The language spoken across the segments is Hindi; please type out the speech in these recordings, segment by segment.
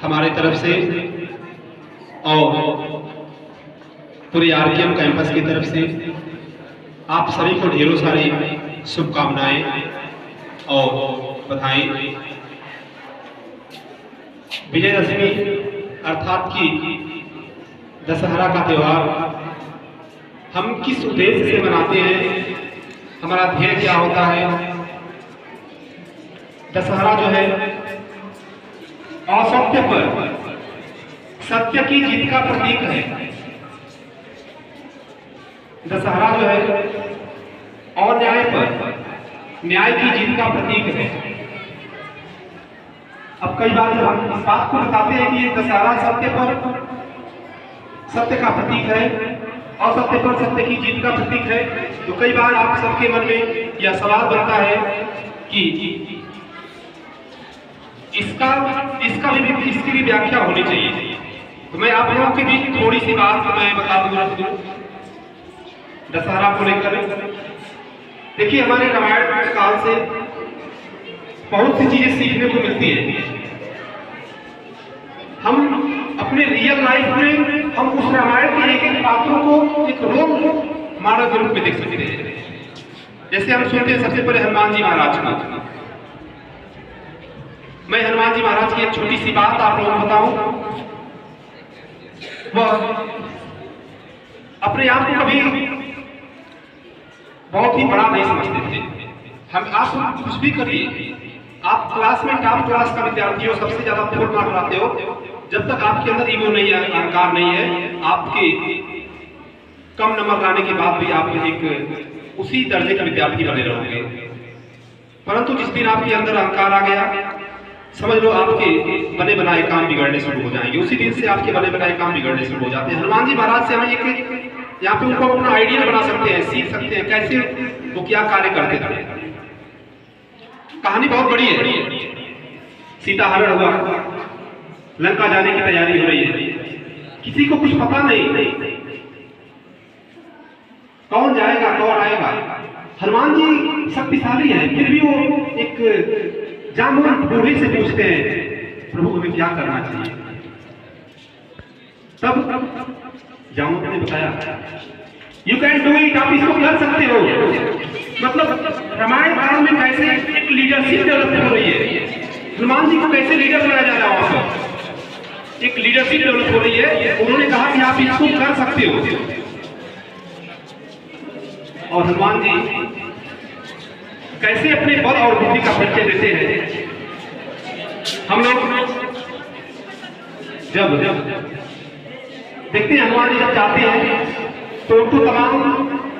हमारे तरफ से और पूरे आरकेएम कैंपस की तरफ से आप सभी को ढेरों सारी शुभकामनाएं और बधाई। विजयदशमी अर्थात कि दशहरा का त्यौहार हम किस उद्देश्य से मनाते हैं, हमारा ध्येय क्या होता है। दशहरा जो है असत्य पर सत्य की जीत का प्रतीक है। दशहरा जो है अन्याय पर न्याय की जीत का प्रतीक है। अब कई बार जब हम इस बात को बताते हैं कि ये दशहरा सत्य पर सत्य का प्रतीक है, असत्य पर सत्य की जीत का प्रतीक है, तो कई बार आप सबके मन में यह सवाल बनता है कि इसकी भी व्याख्या होनी चाहिए। तो मैं आप लोगों के बीच थोड़ी सी बात मैं बता दूं दशहरा को लेकर। देखिए, हमारे रामायण काल से बहुत सी चीजें सीखने को मिलती है। हम अपने रियल लाइफ में हम उस रामायण के एक एक पात्रों को एक रोल मॉडल के रूप में देख सकते हैं। जैसे हम सुनते हैं सबसे पहले हनुमान जी महाराज को। मैं हनुमान जी महाराज की एक छोटी सी बात आप लोगों को बताऊं। वह अपने आप को कभी बहुत ही बड़ा नहीं समझते थे। हम आप कुछ भी करिए, आप क्लास में टॉप क्लास का विद्यार्थी हो, सबसे ज्यादा फुल मार्क लाते हो, जब तक आपके अंदर ईगो नहीं है, अहंकार नहीं है, आपके कम नंबर लाने के बाद भी आप एक उसी दर्जे का विद्यार्थी बने रहोगे। परंतु जिस दिन आपके अंदर अहंकार आ गया, समझ लो आपके बने बनाए काम बिगड़ने शुरू हो जाएंगे। उसी दिन से आपके बने बनाए काम बिगड़ने शुरू हो जाते हैं। हनुमान जी महाराज से हम एक यहाँ पे उनको अपना आइडिया बना सकते हैं, सीख सकते हैं कैसे वो क्या कार्य करते थे। कहानी बहुत बड़ी है। सीता हरण हुआ, लंका जाने की तैयारी हो रही है, किसी को कुछ पता नहीं कौन जाएगा कौन आएगा। हनुमान जी शक्तिशाली हैं, फिर भी वो एक जामुन बूढ़े से पूछते हैं, प्रभु हमें क्या करना चाहिए। तब जामुन ने बताया, यू कैन डू इट, आप इसको कर सकते हो। मतलब रामायण काल में कैसे एक लीडरशिप डेवलप हो रही है, हनुमान जी को कैसे लीडर बनाया जा रहा है, एक लीडरशिप डेवलप हो रही है। उन्होंने कहा कि आप इसको कर सकते हो। और हनुमान जी कैसे अपने बल और बुद्धि का परिचय देते हैं। हम लोग जब देखते हैं हनुमान जी जब जाते हैं तो उनको तमाम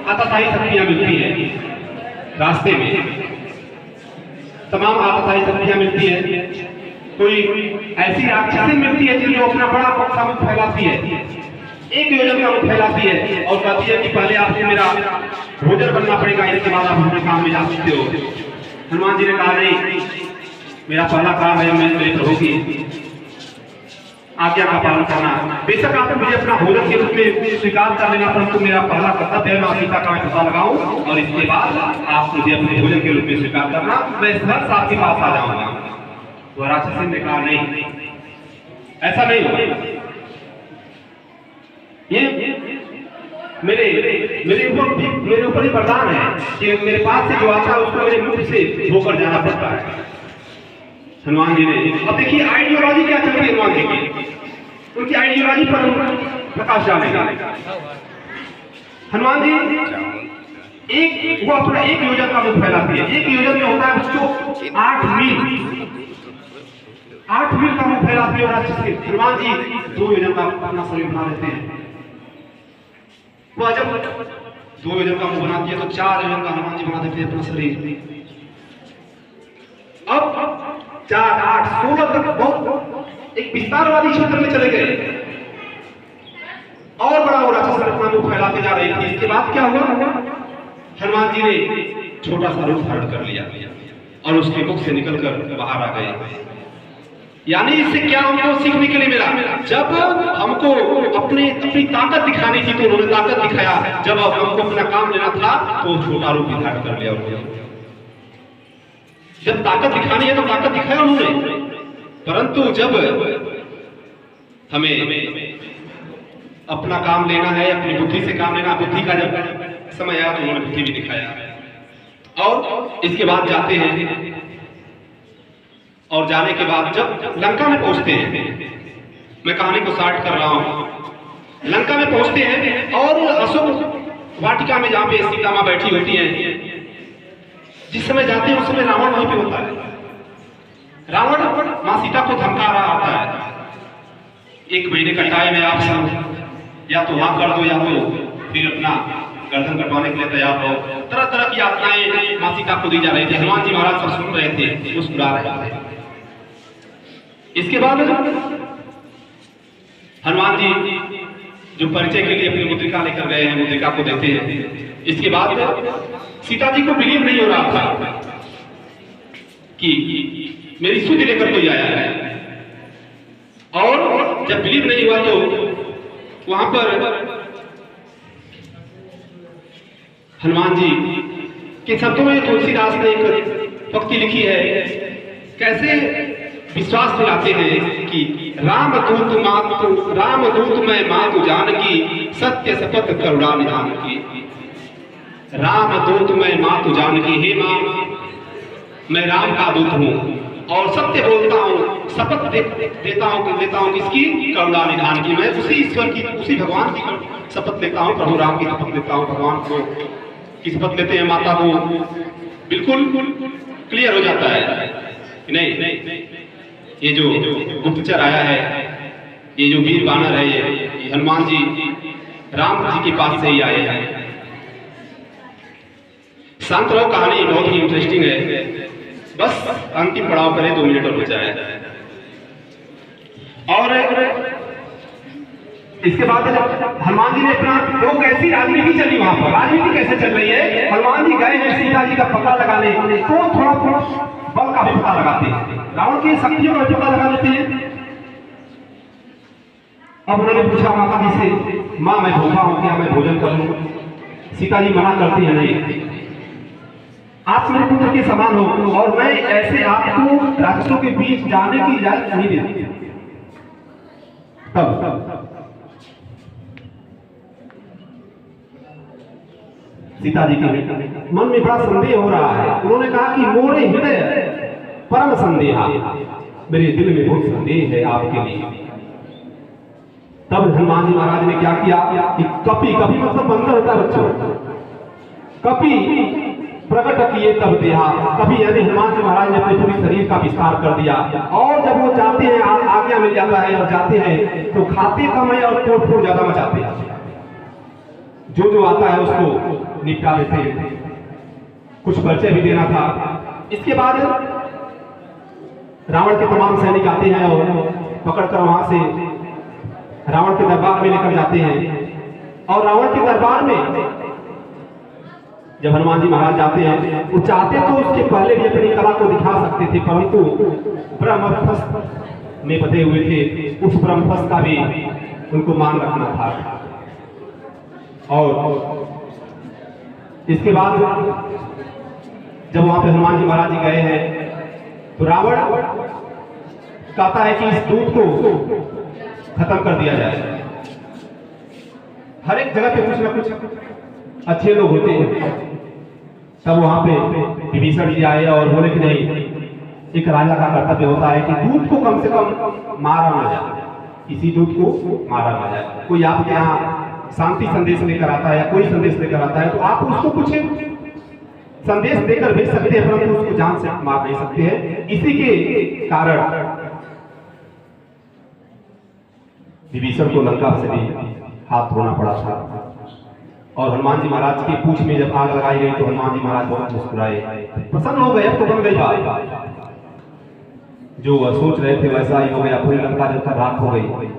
आताशाही शक्तियां मिलती हैं। रास्ते में तमाम आताशाही शक्तियां मिलती है। कोई ऐसी राक्षसी मिलती है जो अपना बड़ा पक्का मुख फैलाती है, एक योजना का मुख फैलाती है और कहती है कि पहले आपको मेरा भोजन बनना पड़ेगा, इसके बाद आप अपने काम में जा सकते हो। हनुमान जी ने कहा, नहीं, मेरा पहला काम है मैं मेरे प्रभु की आज्ञा का पालन करना। बेशक आप मुझे अपना भोजन के रूप में स्वीकार कर लेना, परंतु मेरा पहला कर्तव्य है मैं सीता का पता लगाऊं और इसके बाद आप मुझे अपने भोजन के रूप में स्वीकार करना, मैं हर साल के पास आ जाऊंगा। तो राक्षसी ने कहा, नहीं, ऐसा नहीं होगा। ये मेरे ऊपर ही वरदान है कि मेरे पास से जो आता है उसको मेरे मुख से होकर जाना पड़ता है। हनुमान जी ने, अब देखिए आइडियोलॉजी क्या चल रही है हनुमान जी की, उनकी आइडियोलॉजी पर प्रकाश डालेगा। हनुमान जी वो अपना एक योजना का मुख फैलाती है। एक योजना में होता है उसको 8 मील का मुख फैलाती है। और हनुमान जी 2 योजना का अपना शरीर बना लेते हैं। वो जब 2 योजन का मुंह बनाती है तो 4 योजन का हनुमान जी बना देते हैं अपना शरीर। अब 4, 8, 16 तक बहुत एक विस्तारवादी क्षेत्र में चले गए और बड़ा हो रहा था, अपना मुंह फैलाते जा रही थी। इसके बाद क्या हुआ, हनुमान जी ने छोटा सा रूप धारण कर लिया और उसके मुख से निकलकर बाहर आ गए। यानी इससे क्या हमको सीखने के लिए मिला, जब हमको अपनी ताकत दिखानी थी तो उन्होंने ताकत दिखाया, जब हमको अपना काम लेना था तो छोटा रूप धारण कर लिया उन्होंने। जब ताकत दिखानी है तो ताकत दिखाया उन्होंने, परंतु जब हमें अपना काम लेना है, अपनी बुद्धि से काम लेना। बुद्धि का जब समय आया तो उन्होंने बुद्धि भी दिखाया। और इसके बाद जाते हैं, और जाने के बाद जब लंका में पहुंचते हैं, मैं कहानी को स्टार्ट कर रहा हूं। लंका में पहुंचते हैं और अशोक वाटिका में जहां पे सीता मां बैठी होती हैं, जिस समय जाते हैं उस समय रावण वहीं पे होता है। रावण मां सीता को धमका रहा होता है, 1 महीने का टाइम है, आप सब या तो वहां कर दो या तो फिर अपना गर्दन कटवाने के लिए तैयार हो। तरह तरह की यातनाएं मां सीता को दी जा रही थी। हनुमान जी महाराज सब सुन रहे थे, मुस्कुरा रहे थे। इसके बाद हनुमान जी जो परिचय के लिए अपनी मुद्रिका लेकर गए हैं, मुद्रिका को देते हैं। इसके बाद सीता जी को बिलीव नहीं हो रहा था कि मेरी स्तुति लेकर कोई आया है, और जब बिलीव नहीं हुआ तो वहां पर हनुमान जी के शब्दों में तुलसीदास ने एक पंक्ति लिखी है, कैसे विश्वास दिलाते हैं कि राम दूत मैं मातु जानकी, सत्य शपथ करुणा निधान की। राम दूत मैं मातु जानकी, हे मां मैं राम का दूत हूं और सत्य बोलता हूं, शपथ देता हूं किसकी? करुणा निधान की। मैं उसी ईश्वर की, उसी भगवान की शपथ लेता हूं, प्रभु राम की शपथ लेता हूं। भगवान को की शपथ लेते हैं माता को बिल्कुल क्लियर हो जाता है कि नहीं, ये जो गुप्तचर आया है, ये जो वीर वानर है, ये हनुमान जी राम जी के पास से ही आए हैं। शांत रहो, कहानी बहुत ही इंटरेस्टिंग है, बस अंतिम पड़ाव करें, 2 मिनट और बचा है। और इसके बाद हनुमान जी ने अपना, लोग ऐसी राजनीति चली वहां पर, राजनीति कैसे चल रही है, हनुमान जी गए हैं सीता जी का पता लगाने, तो थोड़ा थोड़ा बल का भी पता लगाते हैं, रावण की शक्तियों का पता लगा लेते हैं। अब उन्होंने पूछा माता जी से, मां मैं भूखा हूं, क्या मैं भोजन कर लूं? सीता जी मना करती है, नहीं, आप मेरे पुत्र के समान हो और मैं ऐसे आपको राक्षसों के बीच जाने की इजाजत नहीं देती। तब सीता जी के मन में बड़ा संदेह हो रहा है। उन्होंने कहा कि मोरे हृदय परम संदेह, मेरे दिल में बहुत संदेह है आपके लिए। तब हनुमान जी महाराज ने क्या किया कि कपि मतलब बंदर होता है बच्चों, कपि प्रकट किए तब देहा। कभी यानी हनुमान जी महाराज ने अपने पूरी शरीर का विस्तार कर दिया, और जब वो जाते हैं, आज्ञा मिल जाता है और जाते हैं, तो खाते कम है और तोड़ फोड़ ज्यादा मचाते हैं। जो आता है उसको निपटा देते हैं। कुछ परिचय भी देना था। इसके बाद रावण के तमाम सैनिक आते हैं और पकड़कर वहां से रावण के दरबार में लेकर जाते हैं। और रावण के दरबार में जब हनुमान जी महाराज जाते हैं, वो चाहते तो उसके पहले भी अपनी कला को दिखा सकते थे, परंतु ब्रह्मस्त्र में बंधे हुए थे, उस ब्रह्मस्त्र का भी उनको मान रखना था। और इसके बाद जब वहां पे हनुमान जी महाराज जी गए हैं, तो रावण कहता है कि इस दूत को खत्म कर दिया जाए। हर एक जगह पे कुछ ना कुछ अच्छे लोग होते हैं। तब वहां पे विभीषण जी आए और बोले कि नहीं, एक राजा का कर्तव्य होता है कि दूत को कम से कम मारा ना जाए, किसी दूत को मारा ना जाए। कोई आपके यहाँ शांति संदेश लेकर आता है या कोई संदेश लेकर आता है, तो आप उसको कुछ संदेश देकर भेज सकते हैं, परंतु उसको जान से मार नहीं सकते हैं। इसी के कारण विभीषण को लंका से भी हाथ धोना पड़ा था। और हनुमान जी महाराज की पूंछ में जब आग लगाई गई तो हनुमान जी महाराज बहुत मुस्कुराए, प्रसन्न हो गए। अब तो बन गई बात, जो वह सोच रहे थे वैसा ही हो गया। पूरी लंका जब तक राख हो गई।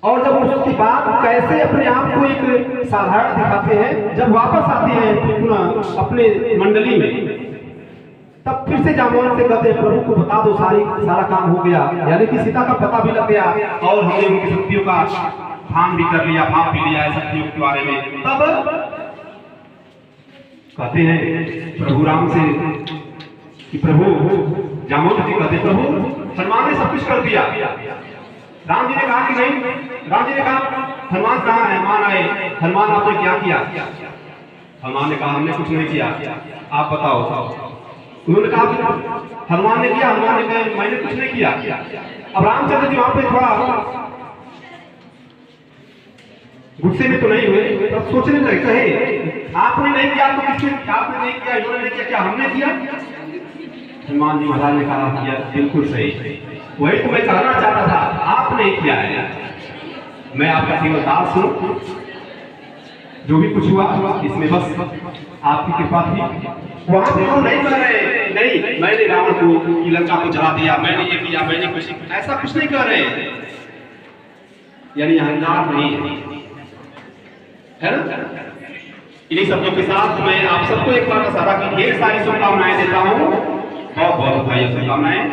और जब उसके बाद कैसे अपने आप को एक साधारण दिखाते हैं, जब वापस आते हैं अपने मंडली में, तब फिर से जामवन से कहते हैं प्रभु को बता दो, सारा काम हो गया, यानी कि सीता का पता भी लग गया और हमने उनकी शक्तियों का ध्यान भी कर लिया, भाप भी लिया है शक्तियों के बारे में। तब कहते हैं प्रभु राम से कि प्रभु जामवंत जी कहते प्रभु हनुमान ने सब कुछ कर दिया। राम जी ने कहा कि नहीं, राम जी ने कहा हनुमान कहाँ है, हनुमान आए, हनुमान आपने क्या किया? हनुमान ने कहा हमने कुछ नहीं किया, आप बताओ। उन्होंने कहा हनुमान ने किया, हनुमान ने कहा मैंने कुछ नहीं किया। अब रामचंद्र जी वहां पे थोड़ा गुस्से में तो नहीं हुए, तो सोचने लगे कहे आपने नहीं किया तो किसने, आपने नहीं किया, इन्होंने नहीं किया, क्या हमने किया? हनुमान जी महाराज ने कहा किया, बिल्कुल सही, वही तो मैं कहना चाहता था, आपने किया है, मैं आपका केवल दास हूं, जो भी कुछ हुआ इसमें बस आपकी कृपा थी। वहां पे वो नहीं कह रहे नहीं मैंने रावण को की लंका को जला दिया, मैंने ये किया, मैंने कुछ, ऐसा कुछ नहीं कर रहे, यानी अहंकार नहीं है ना। इन्हीं शब्दों के साथ मैं आप सबको एक बार सारा की ढेर सारी शुभकामनाएं देता हूँ। बहुत बहुत बधाई, शुभकामनाएं।